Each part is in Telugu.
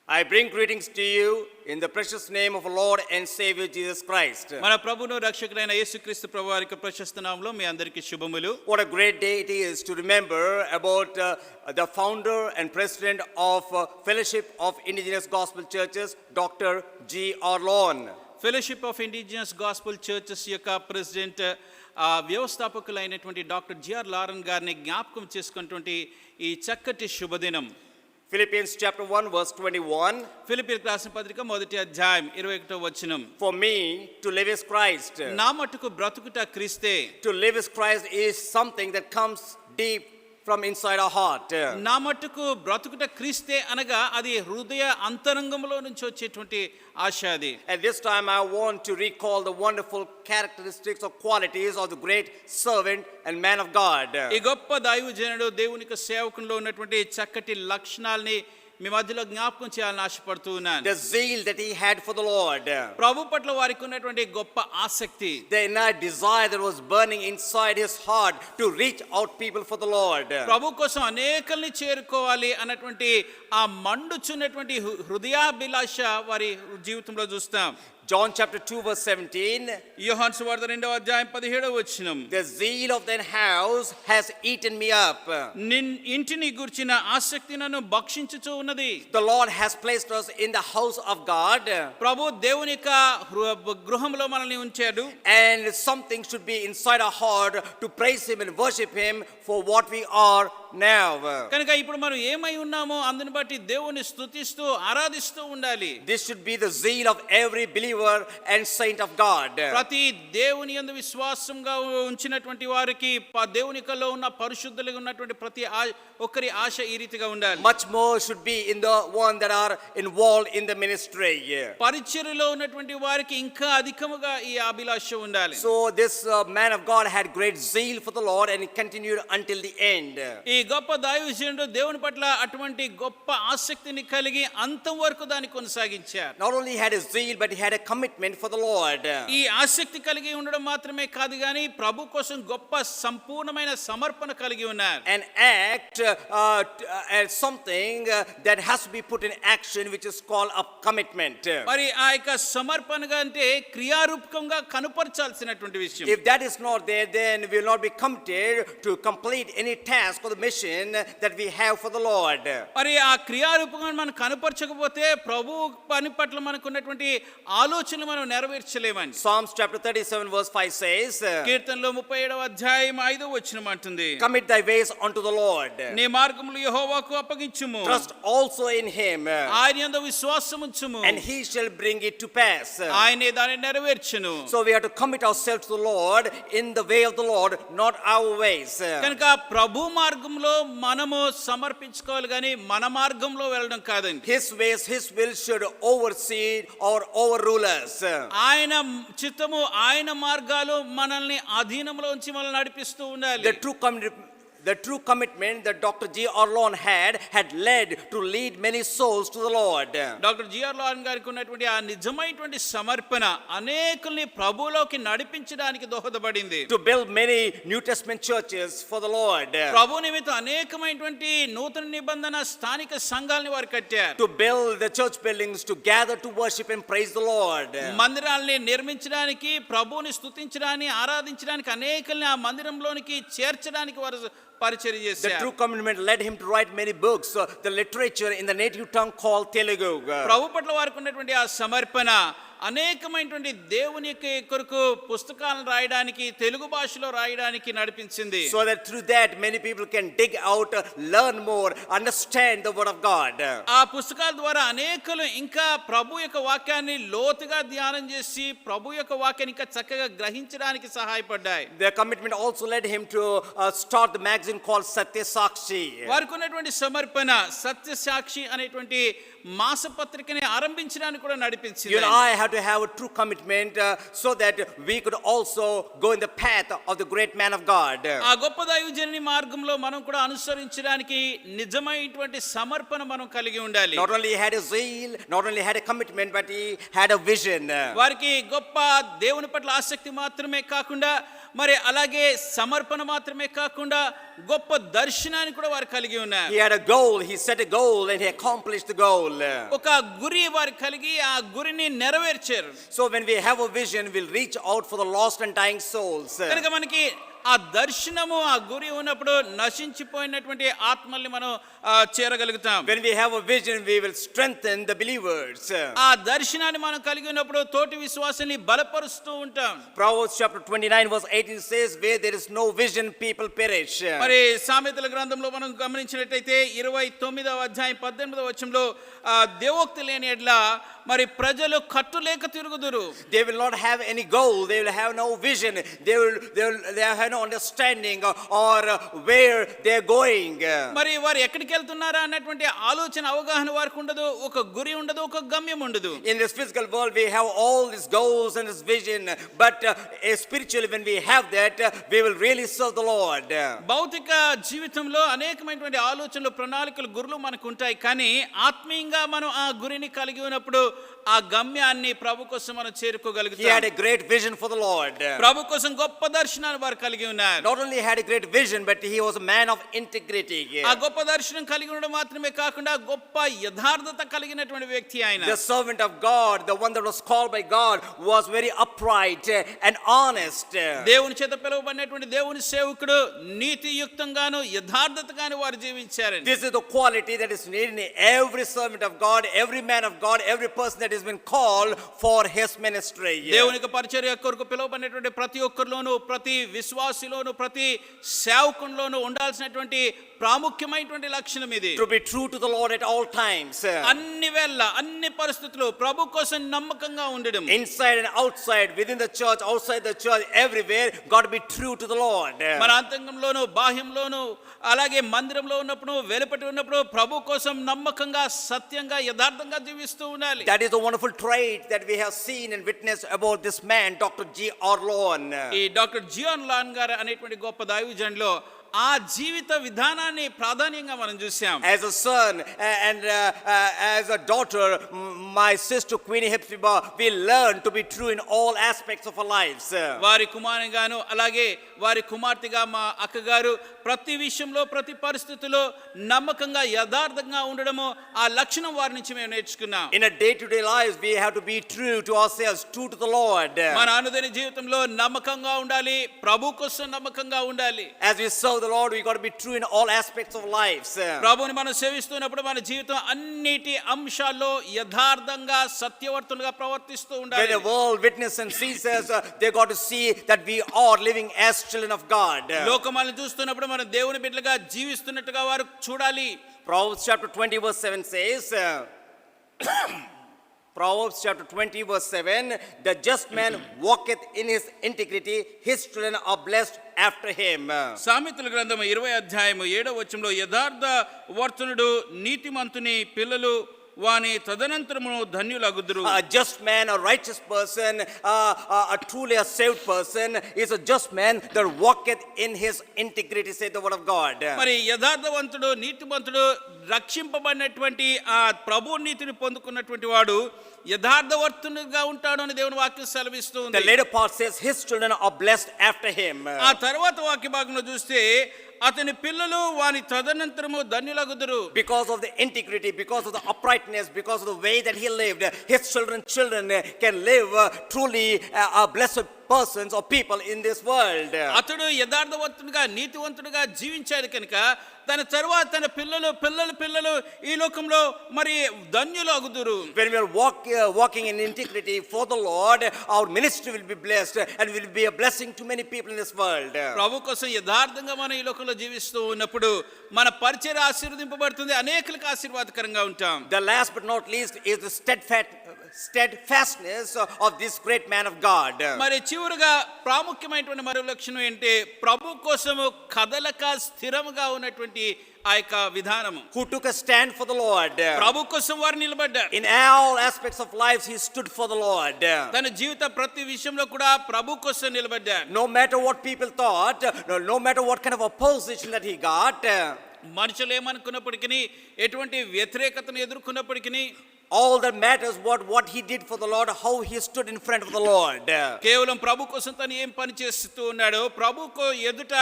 I bring greetings to you in the precious name of our Lord and Savior Jesus Christ. మన ప్రభువును రక్షకుడైన యేసుక్రీస్తు ప్రభువారి యొక్క ప్రశస్త నామములో మీ అందరికీ శుభములు. What a great day it is to remember about the founder and president of Fellowship of Indigenous Gospel Churches, Dr. G.R. Lon. Fellowship of indigenous gospel churches యొక్క ప్రెసిడెంట్ వ్యవస్థాపకులైనటువంటి డాక్టర్ జిఆర్ లారన్ గారిని జ్ఞాపకం చేసుకున్నటువంటి ఈ చక్కటి శుభదినం. Philippians chapter 1 verse 21. ఫిలిప్పీయులకు రాసిన పత్రిక మొదటి అధ్యాయం 21వ వచనం. For me to live is Christ. నా మట్టుకు బ్రతుకుట క్రీస్తే. To live is Christ is something that comes deep from inside our heart. నా మట్టుకు బ్రతుకుట క్రీస్తే అనగా అది హృదయ అంతరంగంలో నుంచి వచ్చేటువంటి ఆశ అది. At this time I want to recall the wonderful characteristics or qualities of the great servant and man of God. ఈ గొప్ప దైవజనుడు దేవునికి సేవకునిలో ఉన్నటువంటి చక్కటి లక్షణాలని మీ మధ్యలో జ్ఞాపకం చేయాలని ఆశపడుతూ ఉన్నాను. The zeal that he had for the Lord. ప్రభు పట్ల వారికి ఉన్నటువంటి గొప్ప ఆసక్తి. The inner desire that was burning inside his heart to reach out people for the Lord. ప్రభు కోసం అనేకల్ని చేరుకోవాలి అన్నటువంటి ఆ మండుచున్నటువంటి హృదయాభిలాష వారి జీవితంలో చూస్తాం. John chapter 2 verse 17. యోహాను సువార్త 2వ అధ్యాయం 17వ వచనం. The zeal of thine house has eaten me up. ఇంటిని గుర్చిన ఆసక్తి నన్ను భక్షించుచూ ఉన్నది. The Lord has placed us in the house of God. ప్రభు దేవుని యొక్క గృహంలో మనల్ని ఉంచాడు. And something should be inside our heart to praise him and worship him for what we are now. కనుక ఇప్పుడు మనం ఏమై ఉన్నామో అందుని బట్టి దేవుని స్తుతిస్తూ ఆరాధిస్తూ ఉండాలి. This should be the zeal of every believer and saint of God. ప్రతి దేవుని యందు విశ్వాసంగా ఉంచినటువంటి వారికి దేవునికలో ఉన్న పరిశుద్ధులుగా ఉన్నటువంటి ప్రతి ఒక్కరి ఆశ ఈ రీతిగా ఉండాలి. Much more should be in the one that are involved in the ministry. పరిచర్యలో ఉన్నటువంటి వారికి ఇంకా అధికముగా ఈ అభిలాష ఉండాలి. So this man of God had great zeal for the Lord and he continued until the end. ఈ గొప్ప దైవజనుడు దేవుని పట్ల అటువంటి గొప్ప ఆసక్తిని కలిగి అంతం వరకు దాన్ని కొనసాగించారు. Not only had a zeal but he had a commitment for the Lord. ఈ ఆసక్తి కలిగి ఉండడం మాత్రమే కాదు గాని ప్రభు కోసం గొప్ప సంపూర్ణమైన సమర్పణ కలిగి ఉన్నారు. An act as something that has to be put in action, which is called a commitment. మరి ఆ యొక్క సమర్పణగా అంటే క్రియారూపకంగా కనపరచాల్సినటువంటి విషయం. If that is not there, then we will not be committed to complete any task or the mission that we have for the Lord. మరి ఆ క్రియారూపంగా మనం కనపరచకపోతే ప్రభు పని పట్ల మనకు ఉన్నటువంటి ఆలోచనలు మనం నెరవేర్చలేమని. Psalms chapter 37 verse 5 says. కీర్తనలో 37వ అధ్యాయం 5వ వచనం అంటుంది. Commit thy ways unto the Lord. నీ మార్గములు యెహోవాకు అప్పగించుము. Trust also in him. ఆయన యందు విశ్వాసం ఉంచుము. And he shall bring it to pass. ఆయనే దాన్ని నెరవేర్చును. So we have to commit ourselves to the Lord in the way of the Lord, not our ways. కనుక ప్రభు మార్గంలో మనము సమర్పించుకోవాలి గాని మన మార్గంలో వెళ్ళడం కాదండి. His ways, his will should oversee or overrule us. ఆయన చిత్తము ఆయన మార్గాలు మనల్ని అధీనంలో ఉంచి మనల్ని నడిపిస్తూ ఉండాలి. The true commitment that Dr. G.R. Lon had led to lead many souls to the Lord. Doctor GR లారన్ గారికి ఉన్నటువంటి ఆ నిజమైనటువంటి సమర్పణ అనేకుల్ని ప్రభువులోకి నడిపించడానికి దోహదపడింది. To build many New Testament churches for the Lord. ప్రభు నిమిత్తం అనేకమైనటువంటి నూతన నిబంధన స్థానిక సంఘాలని వారు కట్టారు. To build the church buildings to gather to worship and praise the Lord. మందిరాల్ని నిర్మించడానికి ప్రభువుని స్తుతించడానికి ఆరాధించడానికి అనేకుల్ని ఆ మందిరంలోనికి చేర్చడానికి వారు పరిచర్య చేశారు. The true commitment led him to write many books, the literature in the native tongue called Telugu. ప్రభు పట్ల వారికి ఉన్నటువంటి ఆ సమర్పణ అనేకమైనటువంటి దేవుని కొరకు పుస్తకాలను రాయడానికి తెలుగు భాషలో రాయడానికి నడిపించింది. So that through that many people can dig out, learn more, understand the word of God. ఆ పుస్తకాల ద్వారా అనేకులు ఇంకా ప్రభు యొక్క వాక్యాన్ని లోతుగా ధ్యానం చేసి ప్రభు యొక్క వాక్యాన్ని ఇంకా చక్కగా గ్రహించడానికి సహాయపడ్డాయి. Their commitment also led him to start the magazine called Satya Sakshi. వారికి ఉన్నటువంటి సమర్పణ సత్య సాక్షి అనేటువంటి మాసపత్రికని ఆరంభించడానికి కూడా నడిపించింది. You and I have have to have a true commitment so that we could also go in the path of the great man of God. ఆ గొప్ప దైవజనుని మార్గంలో మనం కూడా అనుసరించడానికి నిజమైనటువంటి సమర్పణ మనం కలిగి ఉండాలి. Not only he had a zeal, not only had a commitment, but he had a vision. వారికి గొప్ప దేవుని పట్ల ఆసక్తి మాత్రమే కాకుండా మరి అలాగే సమర్పణ మాత్రమే కాకుండా గొప్ప దర్శనాన్ని కూడా వారు కలిగి ఉన్నారు. He had a goal, he set a goal and he accomplished the goal. ఒక గురి వారు కలిగి ఆ గురిని నెరవేర్చారు. So when we have a vision, we'll reach out for the lost and dying souls. కనుక మనకి ఆ దర్శనము ఆ గురి ఉన్నప్పుడు నశించిపోయినటువంటి ఆత్మల్ని మనం చేరగలుగుతాం. When we have a vision, we will strengthen the believers. ఆ దర్శనాన్ని మనం కలిగి ఉన్నప్పుడు తోటి విశ్వాసాన్ని బలపరుస్తూ ఉంటాం. Proverbs chapter 29 verse 18 says, where there is no vision, people perish. మరి సామెతల గ్రంథంలో మనం గమనించినట్లయితే 29వ అధ్యాయం 18వ వచనంలో దేవోక్తి లేని ఎడ్ల మరి ప్రజలు కట్టులేక తిరుగుదురు. They will not have any goal, they will have no vision, they have no understanding or where they are going. మరి వారు ఎక్కడికి వెళ్తున్నారా అన్నటువంటి ఆలోచన అవగాహన వారికి ఉండదు, ఒక గురి ఉండదు, ఒక గమ్యం ఉండదు. In this physical world we have all these goals and this vision, but spiritually when we have that, we will really serve the Lord. భౌతిక జీవితంలో అనేకమైనటువంటి ఆలోచనలు, ప్రణాళికలు, గురులు మనకు ఉంటాయి. కానీ ఆత్మీయంగా మనం ఆ గురిని కలిగి ఉన్నప్పుడు ఆ గమ్యాన్ని ప్రభు కోసం మనం చేరుకోగలుగుతాం. He had a great vision for the Lord. ప్రభు కోసం గొప్ప దర్శనాన్ని వారు కలిగి ఉన్నారు. Not only had a great vision, but he was a man of integrity. ఆ గొప్ప దర్శనం కలిగి ఉండడం మాత్రమే కాకుండా గొప్ప యథార్థత కలిగినటువంటి వ్యక్తి ఆయన. The servant of God, the one that was called by God, was very upright and honest. దేవుని చేత పిలువబడినటువంటి దేవుని సేవకుడు నీతియుక్తంగాను యథార్థతగాను వారు జీవించారు. This is the quality that is needed in every servant of God, every man of God, every person that has been called for his ministry. దేవునికి పరిచర్య కొరకు పిలువబడినటువంటి ప్రతి ఒక్కరిలోను, ప్రతి విశ్వాసిలోను, ప్రతి సేవకునిలోను ఉండాల్సినటువంటి ప్రాముఖ్యమైనటువంటి లక్షణం ఇది. To be true to the Lord at all times. అన్ని వేళ అన్ని పరిస్థితుల్లో ప్రభు కోసం నమ్మకంగా ఉండడం. Inside and outside, within the church, outside the church, everywhere, got to be true to the Lord. మన అంతరంగంలోను, బాహ్యంలోను, అలాగే మందిరంలో ఉన్నప్పుడు, వెలుపటి ఉన్నప్పుడు ప్రభు కోసం నమ్మకంగా, సత్యంగా, యథార్థంగా జీవిస్తూ ఉండాలి. That is a wonderful trait that we have seen and witnessed about this man, Dr. G.R. Lohan. ఈ డాక్టర్ జియాన్ లాన్ గారు అనేటువంటి గొప్ప దైవజనులో ఆ జీవిత విధానాన్ని ప్రాధాన్యంగా మనం చూసాం. As a son and as a daughter, my sister Queenie Hepzibah, we learn to be true in all aspects of our lives. వారి కుమారునిగాను అలాగే వారి కుమార్తెగా మా అక్కగారు ప్రతి విషయంలో, ప్రతి పరిస్థితిలో నమ్మకంగా, యథార్థంగా ఉండడము ఆ లక్షణం వారి నుంచి మేము నేర్చుకున్నాం. In a day-to-day lives, we have to be true to ourselves, true to the Lord. మన అనుదిన జీవితంలో నమ్మకంగా ఉండాలి, ప్రభు కోసం నమ్మకంగా ఉండాలి. As we serve the Lord, we got to be true in all aspects of lives. ప్రభువుని మనం సేవిస్తున్నప్పుడు మన జీవితం అన్నిటి అంశాల్లో యథార్థంగా, సత్యవర్తులుగా ప్రవర్తిస్తూ When ఉండాలి. the world witnesses and sees us, they got to see that we are living as children of God. లోకం మనల్ని చూస్తున్నప్పుడు మనం దేవుని బిడ్డలుగా జీవిస్తున్నట్టుగా వారు చూడాలి. Proverbs chapter 20 verse 7 says, Proverbs chapter 20 verse 7, the just man walketh in his integrity, his children are blessed after him. సామెతల గ్రంథము 20వ అధ్యాయము 7వ వచనంలో యథార్థ వర్తనుడు నీతిమంతుని పిల్లలు వాని తదనంతరము ధన్యులగుదురు. A just man, a righteous person, a truly a saved person is a just man that walketh in his integrity, saith the word of God. మరి యథార్థవంతుడు, నీతిమంతుడు, రక్షింపబడినటువంటి ఆ ప్రభు నీతిని పొందుకున్నటువంటి వాడు యథార్థవర్తునిగా ఉంటాడు అని దేవుని వాక్యం సెలవిస్తూ ఉంది. The later part says his children are blessed after him. ఆ తర్వాత వాక్య భాగంలో చూస్తే అతని పిల్లలు వాని తదనంతరము ధన్యులగుదురు. Because of the integrity, because of the uprightness, because of the way that he lived, his children can live truly blessed persons or people in this world. అతడు యథార్థవంతుడిగా, నీతివంతుడిగా జీవించాడు కనుక తన తరువాత తన పిల్లలు ఈ లోకంలో మరి ధన్యులు అగుదురు. When we are walking in integrity for the Lord, our ministry will be blessed and will be a blessing to many people in this world. ప్రభు కోసం యథార్థంగా మనం ఈ లోకంలో జీవిస్తూ ఉన్నప్పుడు మన పరిచర్య ఆశీర్వదింపబడుతుంది, అనేకులకు ఆశీర్వాదకరంగా ఉంటాం. The last but not least is the steadfastness of this great man of God. మరి చివరిగా ప్రాముఖ్యమైనటువంటి మరో లక్షణం ఏంటంటే ప్రభు కోసము కదలక స్థిరముగా ఉన్నటువంటి ఆ యొక్క విధానము. who took a stand for the Lord. ప్రభు కోసం వారు నిలబడ్డారు. In all aspects of life, he stood for the Lord. తన జీవిత ప్రతి విషయంలో కూడా ప్రభు కోసం నిలబడ్డారు. No matter what people thought, no matter what kind of opposition that he got, మనుషులు ఏమనుకున్నప్పటికీ, ఎటువంటి వ్యతిరేకతను ఎదుర్కొన్నప్పటికీ, all that matters what he did for the Lord, how he stood in front of the Lord. కేవలం ప్రభు కోసం తను ఏం పని చేస్తూ ఉన్నాడో, ప్రభుకు ఎదుట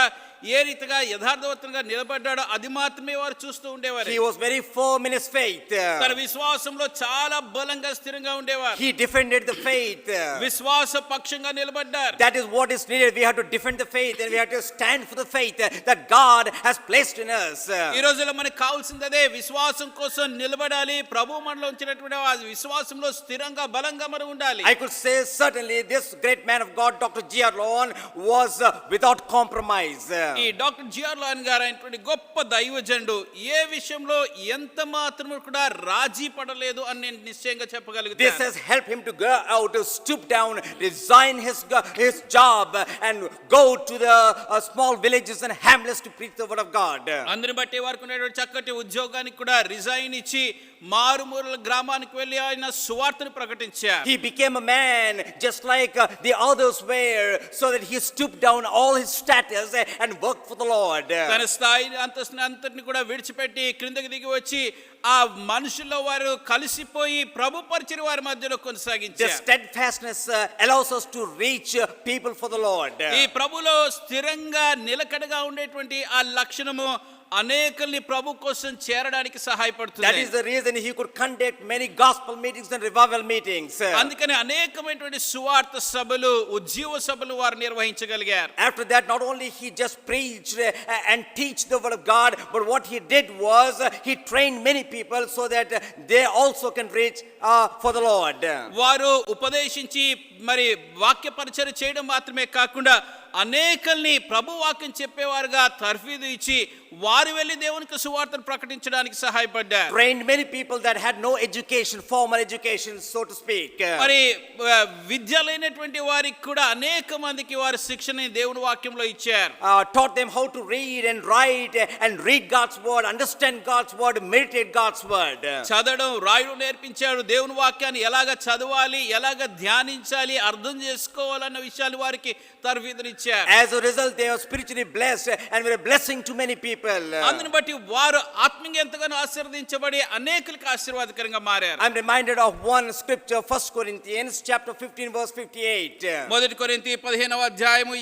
ఏ రీతిగా యథార్థవంతంగా నిలబడ్డాడో అది మాత్రమే వారు చూస్తూ ఉండేవారు. He was very firm in his faith. తన విశ్వాసంలో చాలా బలంగా స్థిరంగా ఉండేవారు. He defended the faith. విశ్వాస పక్షంగా నిలబడ్డారు. That is what is needed. We have to defend the faith and we have to stand for the faith that God has placed in us. ఈ రోజుల్లో మనకు కావాల్సింది అదే, విశ్వాసం కోసం నిలబడాలి. ప్రభు మనలో ఉంచినటువంటి ఆ విశ్వాసంలో స్థిరంగా బలంగా మనం ఉండాలి. I could say certainly this great man of God, Dr. G.R. Lohan, was without compromise. ఈ డాక్టర్ జిఆర్ లాన్ గారు అయినటువంటి గొప్ప దైవజనుడు ఏ విషయంలో ఎంత మాత్రము కూడా రాజీ పడలేదు అని నేను నిశ్చయంగా This చెప్పగలుగుతాను. has helped him to go out, to stoop down, resign his job and go to the small villages and hamlets to preach the word of God. అందుని బట్టి వారికి ఉన్నటువంటి చక్కటి ఉద్యోగానికి కూడా రిజైన్ ఇచ్చి మారుమూల గ్రామానికి వెళ్ళి ఆయన సువార్తను ప్రకటించారు. He became a man just like the others were, so that he stooped down all his status and worked for the Lord. తన స్థాయి అంతస్తుని అంతటిని కూడా విడిచిపెట్టి క్రిందకి దిగి వచ్చి ఆ మనుషుల్లో వారు కలిసిపోయి ప్రభు పరిచర్య వారి మధ్యలో The కొనసాగించారు. steadfastness allows us to reach people for the Lord. ఈ ప్రభులో స్థిరంగా నిలకడగా ఉండేటువంటి ఆ లక్షణము అనేకల్ని ప్రభు కోసం చేరడానికి That సహాయపడుతుంది. is the reason he could conduct many gospel meetings and revival meetings. అందుకని అనేకమైనటువంటి సువార్త సభలు, ఉజ్జీవ సభలు వారు నిర్వహించగలిగారు. After that, not only he just preached and teach the word of God, but what he did was he trained many people so that they also can reach for the Lord. వారు ఉపదేశించి మరి వాక్య పరిచర్య చేయడం మాత్రమే కాకుండా అనేకల్ని ప్రభు వాక్యం చెప్పేవారుగా తర్ఫీదు ఇచ్చి వారు వెళ్ళి దేవునికి సువార్తను ప్రకటించడానికి సహాయపడ్డారు. Trained many people that had no education, formal education, so to speak. మరి విద్య లేనటువంటి వారికి కూడా అనేక మందికి వారి శిక్షణ దేవుని వాక్యంలో ఇచ్చారు. Taught them how to read and write and read God's word, understand God's word, meditate God's word. చదవడం రాయడం నేర్పించాడు. దేవుని వాక్యాన్ని ఎలాగ చదవాలి, ఎలాగ ధ్యానించాలి, అర్థం చేసుకోవాలన్న విషయాలు వారికి తర్ఫీదునిచ్చారు. As a result, they were spiritually blessed and were a blessing to many people. అందుని బట్టి వారు ఆత్మీయంగా ఎంతగానో ఆశీర్వదించబడి అనేకులకు ఆశీర్వాదకరంగా మారారు. I'm reminded of one scripture, 1 Corinthians chapter 15 verse 58. మొదటి కొరింథీ 15వ అధ్యాయము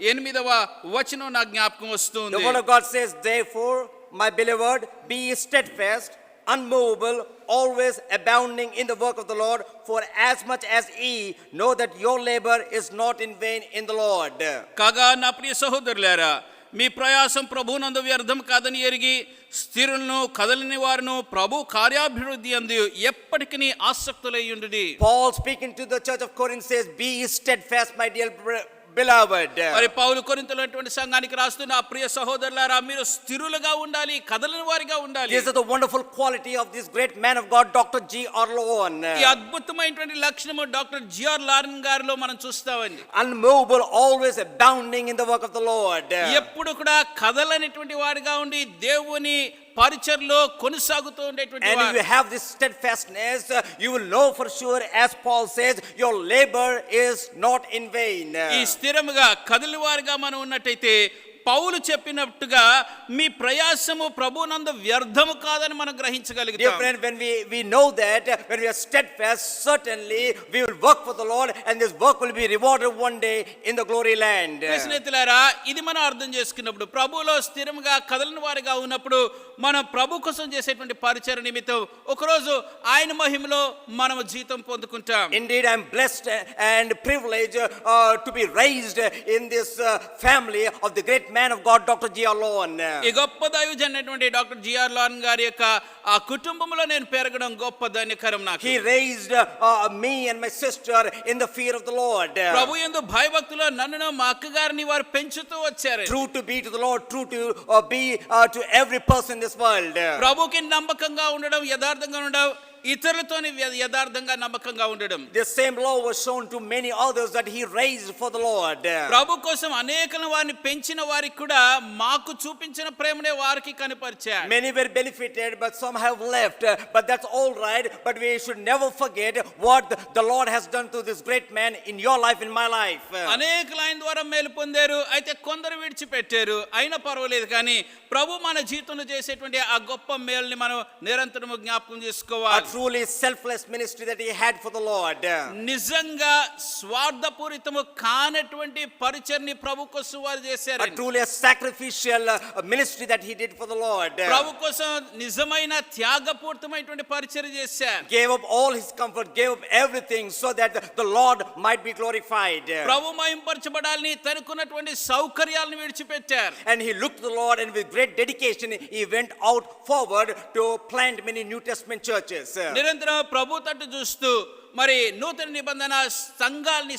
58వ వచనం నా జ్ఞాపకం The వస్తుంది. word of God says, therefore, my beloved, be steadfast, unmovable, always abounding in the work of the Lord, for as much as ye know that your labor is not in vain in the Lord. కాగా నా ప్రియ సహోదరులారా, మీ ప్రయాసం ప్రభువునందు వ్యర్థం కాదని ఎరిగి స్థిరులను కదలని వారును ప్రభు కార్యాభివృద్ధి అందు ఎప్పటికీ ఆసక్తులై ఉండుడి. Paul speaking to the church of Corinth says, be steadfast, my dear beloved. మరి పౌలు కొరింథీలో ఉన్నటువంటి సంఘానికి రాస్తున్న ఆ ప్రియ సహోదరులారా, మీరు స్థిరులుగా ఉండాలి, కదలని వారిగా ఉండాలి. This is the wonderful quality of this great man of God, Dr. G.R. Lohan. ఈ అద్భుతమైనటువంటి లక్షణము డాక్టర్ జిఆర్ లారన్ గారిలో మనం చూస్తామండి. Unmovable, always abounding in the work of the Lord. ఎప్పుడు కూడా కదలనిటువంటి వాడిగా ఉండి దేవుని పరిచర్లో కొనసాగుతూ ఉండేటువంటి And if వారు. you have this steadfastness, you will know for sure, as Paul says, your labor is not in vain. ఈ స్థిరముగా కదలి వారిగా మనం ఉన్నట్టయితే పౌలు చెప్పినట్టుగా మీ ప్రయాసము ప్రభునందు వ్యర్థము కాదని మనం Dear గ్రహించగలుగుతాం. friend, when we know that, when we are steadfast, certainly we will work for the Lord, and this work will be rewarded one day in the glory land. స్నేహితులారా, ఇది మనం అర్థం చేసుకున్నప్పుడు, ప్రభువులో స్థిరముగా కదలని వారిగా ఉన్నప్పుడు మనం ప్రభు కోసం చేసేటువంటి పరిచర్య నిమిత్తం ఒకరోజు ఆయన మహిమలో మనం జీతం పొందుకుంటాం. Indeed, I am blessed and privileged to be raised in this family of the great man of God, Dr. G.R. Lohan. ఈ గొప్ప దైవజనుడైనటువంటి డాక్టర్ జిఆర్ లాన్ గారి యొక్క ఆ కుటుంబంలో నేను పెరగడం గొప్ప ధన్యకరం నాకు. He raised me and my sister in the fear of the Lord. ప్రభు యందు భయభక్తులో నన్ను మా అక్కగారిని వారు పెంచుతూ వచ్చారు. True to be to the Lord, true to be to every person in this world. ప్రభుకి నమ్మకంగా ఉండడం, యథార్థంగా ఉండడం, ఇతరులతోని యథార్థంగా నమ్మకంగా ఉండడం. The same love was shown to many others that he raised for the Lord. ప్రభు కోసం అనేకల వారిని పెంచిన వారికి కూడా మాకు చూపించిన ప్రేమనే వారికి కనపరిచాడు. Many were benefited, but some have left. But that's all right. But we should never forget what the Lord has done to this great man in your life, in my life. అనేకులు ఆయన ద్వారా మేలు పొందారు, అయితే కొందరు విడిచిపెట్టారు. అయినా పర్వాలేదు, కానీ ప్రభు మన జీవితంలో చేసేటువంటి ఆ గొప్ప మేలుని మనం నిరంతరము జ్ఞాపకం A చేసుకోవాలి. truly selfless ministry that he had for the Lord. నిజంగా స్వార్థపూరితము కానటువంటి పరిచర్ని ప్రభు కోసం వారు A చేశారు. truly sacrificial ministry that he did for the Lord. ప్రభు కోసం నిజమైన త్యాగపూరితమైనటువంటి పరిచర్య చేశారు. Gave up all his comfort, gave up everything so that the Lord might be glorified. ప్రభు మహింపరచబడాలని తనకున్నటువంటి సౌకర్యాలను విడిచిపెట్టారు. And he looked to the Lord, and with great dedication he went out forward to plant many New Testament churches. నిరంతరం ప్రభు తట్టు చూస్తూ మరి నూతన నిబంధన సంఘాలని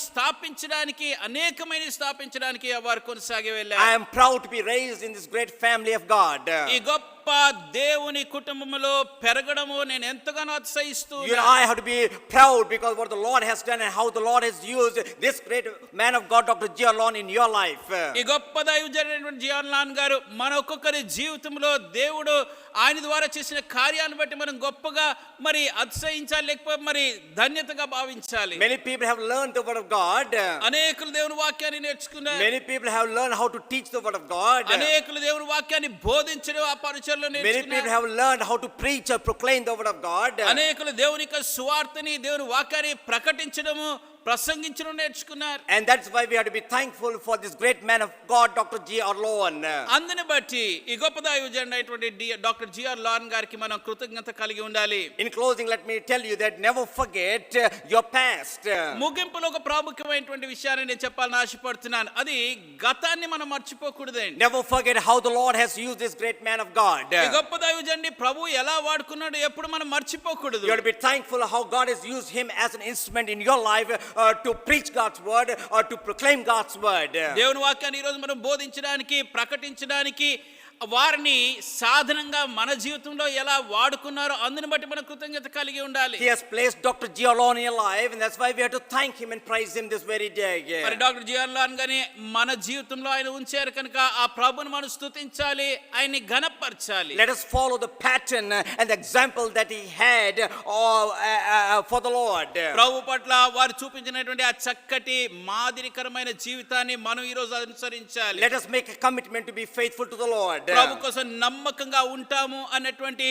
స్థాపించడానికి వారు కొనసాగి వెళ్ళారు. I am proud to be raised in this great family of God. ఈ గొప్ప దేవుని కుటుంబములో పెరగడము నేను ఎంతగానో అతిశయిస్తూ You and I have to be proud because what the Lord has done and how the Lord has used this great man of God, Dr. G. Alon, in your life. ఈ గొప్ప దైవజనుడైనటువంటి జియాన్ లాన్ గారు మన ఒక్కొక్కరి జీవితంలో దేవుడు ఆయన ద్వారా చేసిన కార్యాన్ని బట్టి మనం గొప్పగా మరి అతిశయించాలి, లేకపోతే మరి ధన్యతగా భావించాలి. Many people have learned the word of God. అనేకులు దేవుని వాక్యాన్ని నేర్చుకున్నారు. Many people have learned how to teach the word of God. అనేకులు దేవుని వాక్యాన్ని బోధించడం ఆ పరిచర్యలో Many people నేర్చుకున్నారు. have learned how to preach or proclaim the word of God. అనేకులు దేవుని యొక్క సువార్తని దేవుని వాక్యాన్ని ప్రకటించడము ప్రసంగించడం నేర్చుకున్నారు. And that's why we have to be thankful for this great man of God, Dr. G. Alon. అందుని బట్టి ఈ గొప్ప దైవజనుడైనటువంటి డాక్టర్ జిఆర్ లాన్ గారికి మనం కృతజ్ఞత కలిగి ఉండాలి. In closing, let me tell you that never forget your past. ముగింపులో ఒక ప్రాముఖ్యమైనటువంటి విషయాన్ని నేను చెప్పాలని ఆశపడుతున్నాను. అది గతాన్ని మనం మర్చిపోకూడదండి. Never forget how the Lord has used this great man of God. ఈ గొప్ప దైవజనుడిని ప్రభు ఎలా వాడుకున్నాడు ఎప్పుడు మనం మర్చిపోకూడదు. You have to be thankful how God has used him as an instrument in your life to preach God's word or to proclaim God's word. దేవుని వాక్యాన్ని ఈ రోజు మనం బోధించడానికి, ప్రకటించడానికి వారిని సాధనంగా మన జీవితంలో ఎలా వాడుకున్నారో అందుని బట్టి మనం కృతజ్ఞత కలిగి ఉండాలి. He has placed Dr. G. Alon in your life, and that's why we have to thank him and praise him this very day. మరి డాక్టర్ జిఆర్ లాన్ గాని మన జీవితంలో ఆయన ఉంచారు కనుక ఆ ప్రభుని మనం స్తుతించాలి, ఆయన్ని ఘనపరచాలి. Let us follow the pattern and the example that he had for the Lord. ప్రభు పట్ల వారు చూపించినటువంటి ఆ చక్కటి మాదిరికరమైన జీవితాన్ని మనం ఈ రోజు అనుసరించాలి. Let us make a commitment to be faithful to the Lord. ప్రభు కోసం నమ్మకంగా ఉంటాము అన్నటువంటి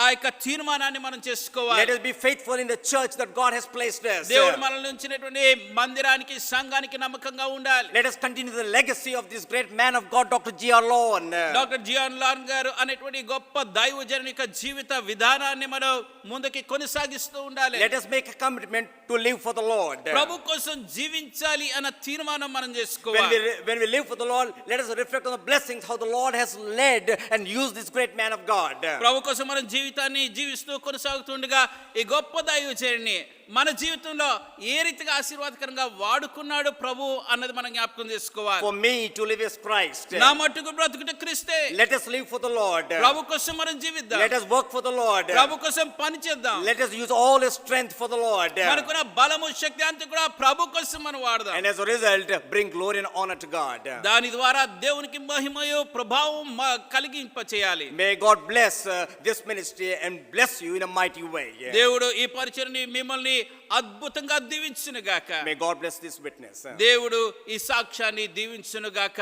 ఆ యొక్క తీర్మానాన్ని మనం చేసుకోవాలి. Let us be faithful in the church that God has placed us. దేవుడు మనల్ని ఉంచినటువంటి మందిరానికి, సంఘానికి నమ్మకంగా ఉండాలి. Let us continue the legacy of this great man of God, Dr. G. Alon. Doctor జియాన్ లాన్ గారు అనేటువంటి గొప్ప దైవజనుని యొక్క జీవిత విధానాన్ని మనం ముందుకి కొనసాగిస్తూ ఉండాలి. Let us make a commitment to live for the Lord. ప్రభు కోసం జీవించాలి అన్న తీర్మానం మనం చేసుకోవాలి. When we live for the Lord, let us reflect on the blessings how the Lord has led and used this great man of God. ప్రభు కోసం మనం జీవితాన్ని జీవిస్తూ కొనసాగుతుండగా ఈ గొప్ప దైవజనుని మన జీవితంలో ఏ రీతిగా ఆశీర్వాదకరంగా వాడుకున్నాడు ప్రభు అన్నది మనం జ్ఞాపకం చేసుకోవాలి. For me to live is Christ. నా మట్టుకు బ్రతుకుట క్రీస్తే. Let us live for the Lord. ప్రభు కోసం మనం జీవిద్దాం. Let us work for the Lord. ప్రభు కోసం పని చేద్దాం. Let us use all his strength for the Lord. మనకున్న బలము, శక్తి అంతా కూడా ప్రభు కోసం మనం వాడదాం. And as a result, bring glory and honor to God. దాని ద్వారా దేవునికి మహిమయు ప్రభావం కలిగింప చేయాలి. May God bless this ministry and bless you in a mighty way. దేవుడు ఈ పరిచర్ని మిమ్మల్ని అద్భుతంగా దీవించును గాక. May God bless this witness. దేవుడు ఈ సాక్ష్యాన్ని దీవించును గాక.